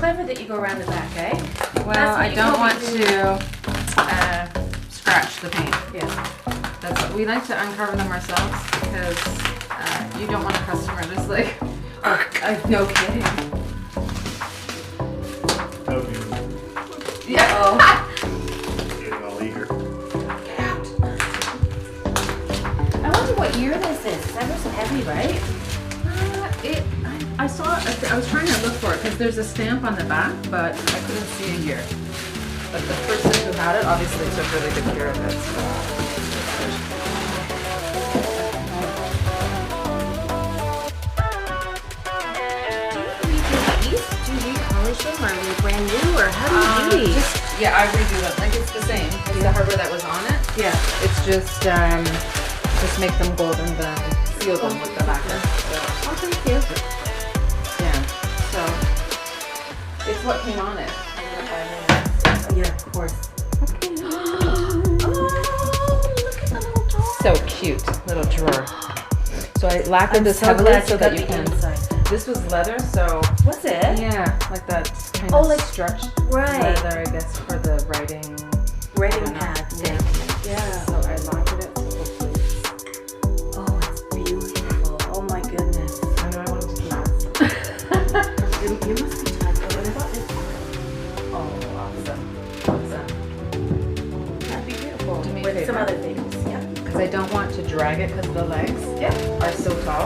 clever that you go around the back, eh? Well, I don't want to scratch the paint. Yeah. That's what we like to uncover them ourselves because you don't want a customer just like, no kidding. Yeah. Oh. Getting all eager. I wonder what year this is. It's ever so heavy, right? I saw it. I was trying to look for it because there's a stamp on the back, but I couldn't see a year. But the person who had it obviously took really good care of it. So. Do you repolish them? Are they brand new, or how do you do these? Yeah, I redo them. Like it's the same. It's the hardware that was on it. Yeah. It's just make them gold and then seal them with the lacquer. So, Oh, thank you. yeah. So it's what came on it. Yeah, of course. Oh, look at the little drawer. So cute, little drawer. So I lacquered this so heavily glad so you that got you the can. inside. This was leather, so Was it? yeah, like that kind Oh, of like- stretched right. leather, I guess, for the writing. Writing pad thing. Yeah. So I lacquered it. So hopefully, Oh, it's beautiful. Oh my goodness. I know I wanted to keep this. You must be tired. What about it? Oh, awesome. That'd be beautiful. Do me a With some favor. other things. Yeah. Because I don't want to drag it because the legs are so tall.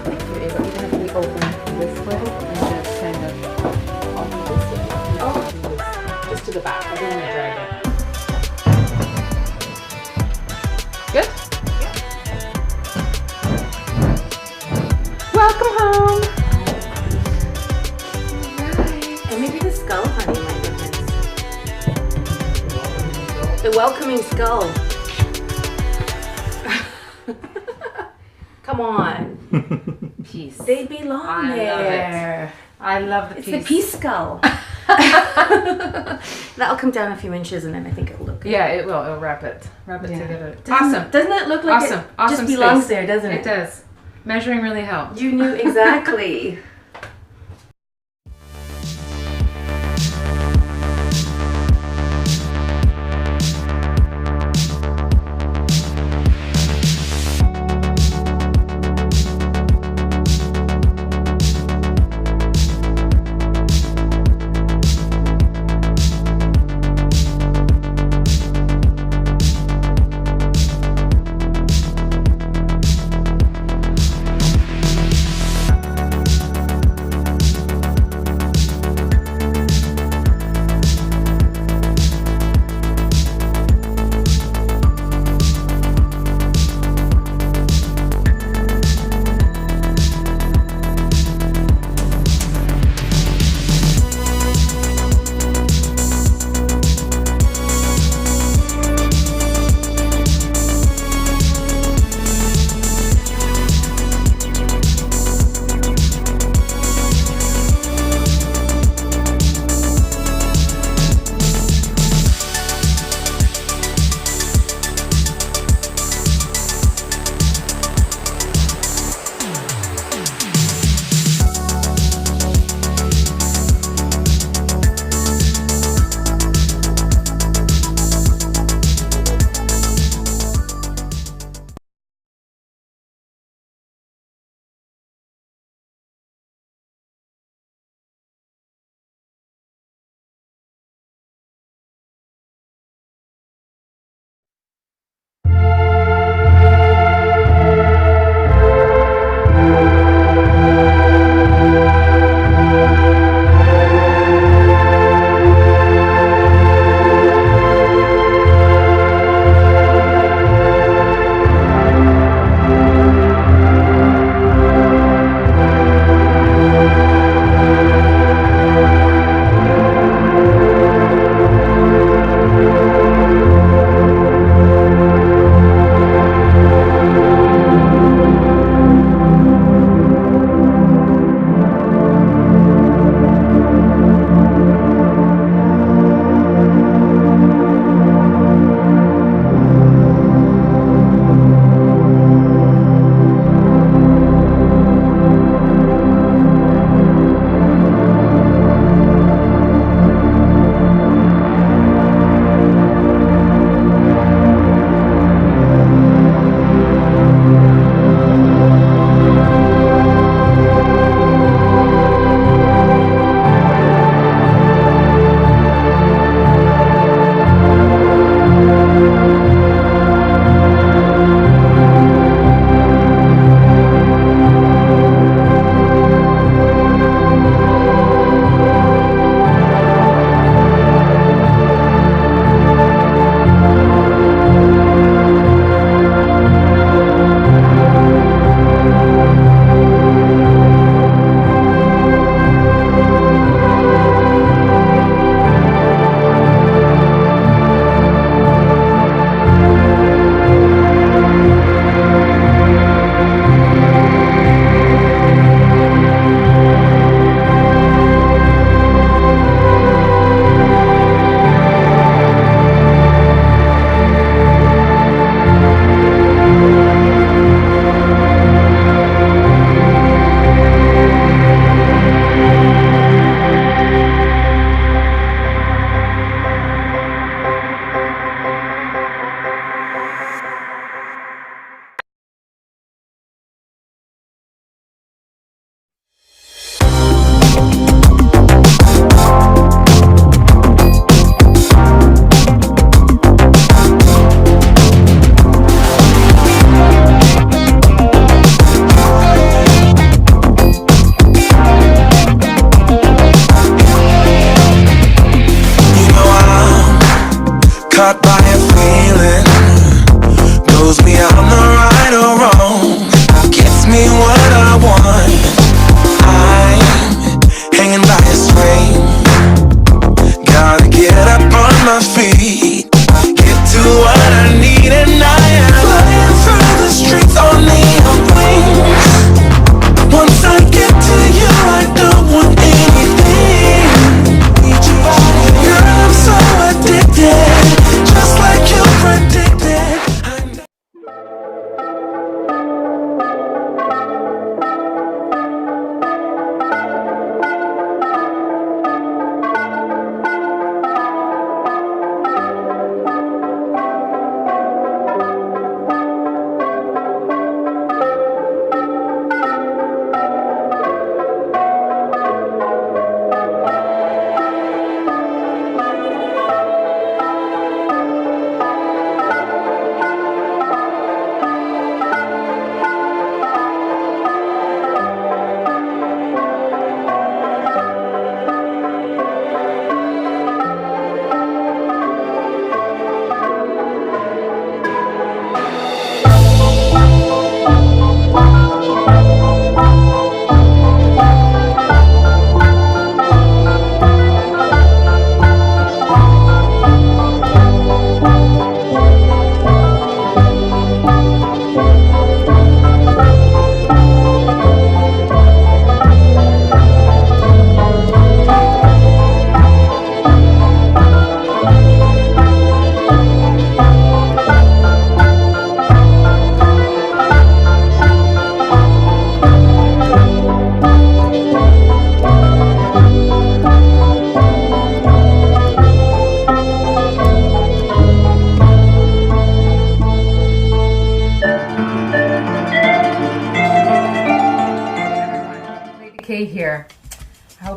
You're able, even if we open this way and just kind of open this way. Oh, just to the back. I don't want to drag it. Good? Welcome home. And maybe the skull, honey, my goodness. The welcoming skull. Come on. Peace. They belong I love there. it. I love the It's piece. the peace skull. That'll come down a few inches and then I think it'll look good. Yeah, it will. It'll wrap it together. Doesn't it look like Awesome. it Awesome just belongs space. there, doesn't it? It does. Measuring really helped. You knew exactly.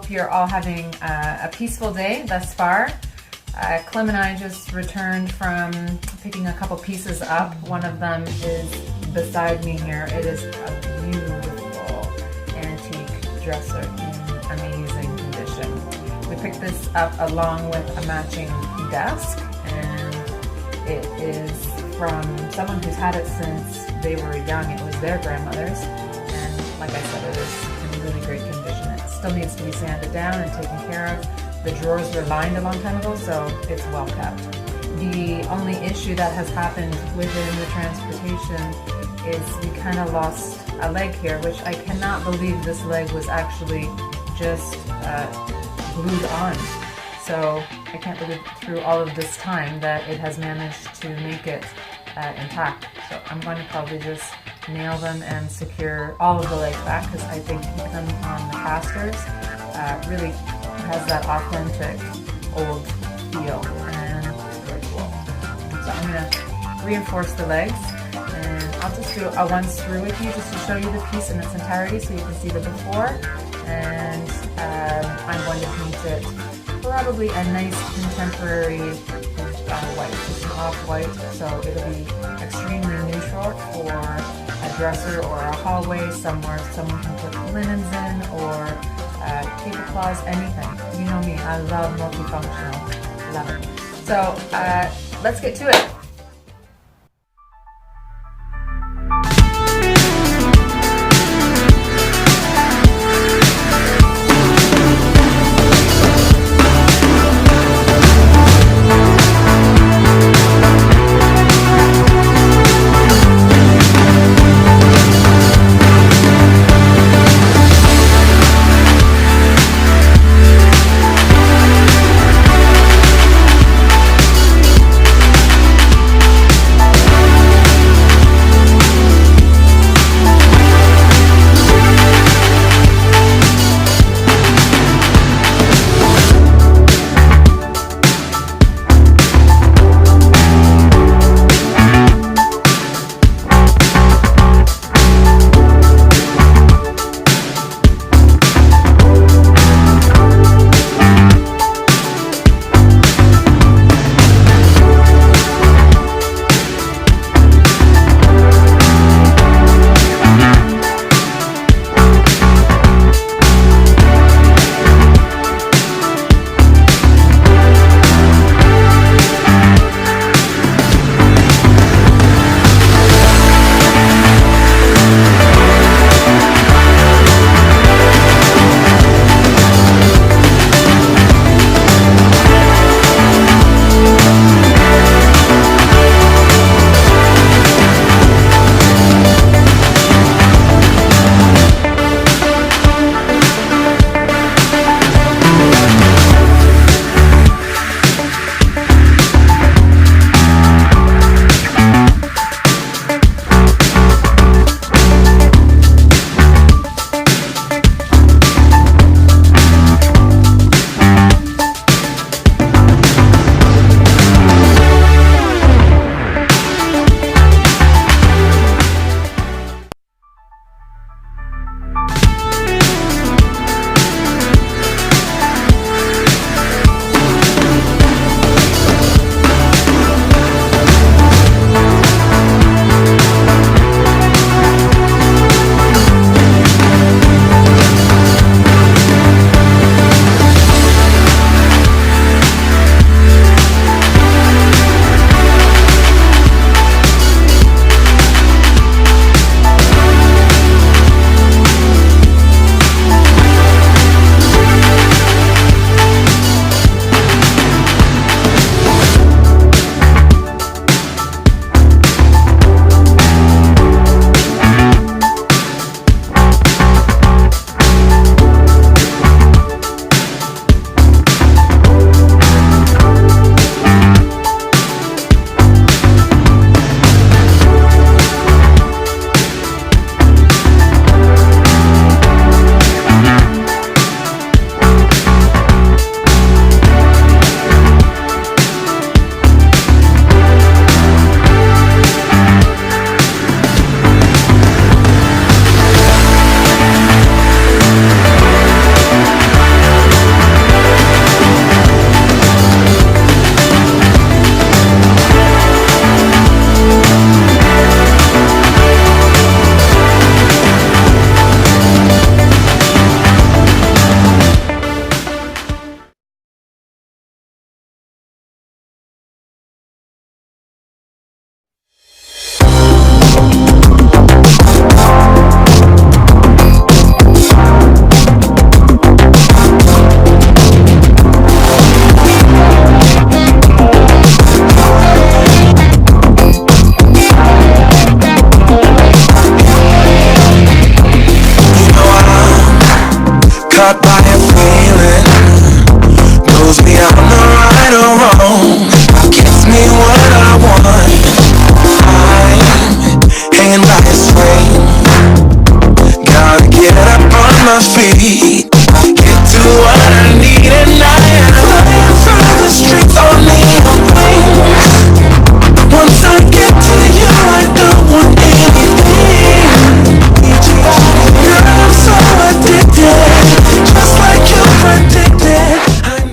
hope you're all having a peaceful day thus far. Clem and I just returned from picking a couple pieces up. One of them is beside me here. It is a beautiful antique dresser in amazing condition. We picked this up along with a matching desk, and it is from someone who's had it since they were young. It was their grandmother's, and like I said, it is in really great condition. It still needs to be sanded down and taken care of. The drawers were lined a long time ago, so it's well kept. The only issue that has happened within the transportation is we kind of lost a leg here, which I cannot believe this leg was actually just glued on. So I can't believe through all of this time that it has managed to make it intact. So I'm going to probably just nail them and secure all of the legs back, because I think keeping them on the casters really has that authentic old feel, and it's very cool. So I'm going to reinforce the legs, and I'll just do a once through with you just to show you the piece in its entirety so you can see the before, and I'm going to paint it probably a nice contemporary white, just an off-white, so it'll be extremely neutral for a dresser or a hallway somewhere someone can put linens in, or tablecloths, anything. You know me, I love multifunctional. Love it. So let's get to it.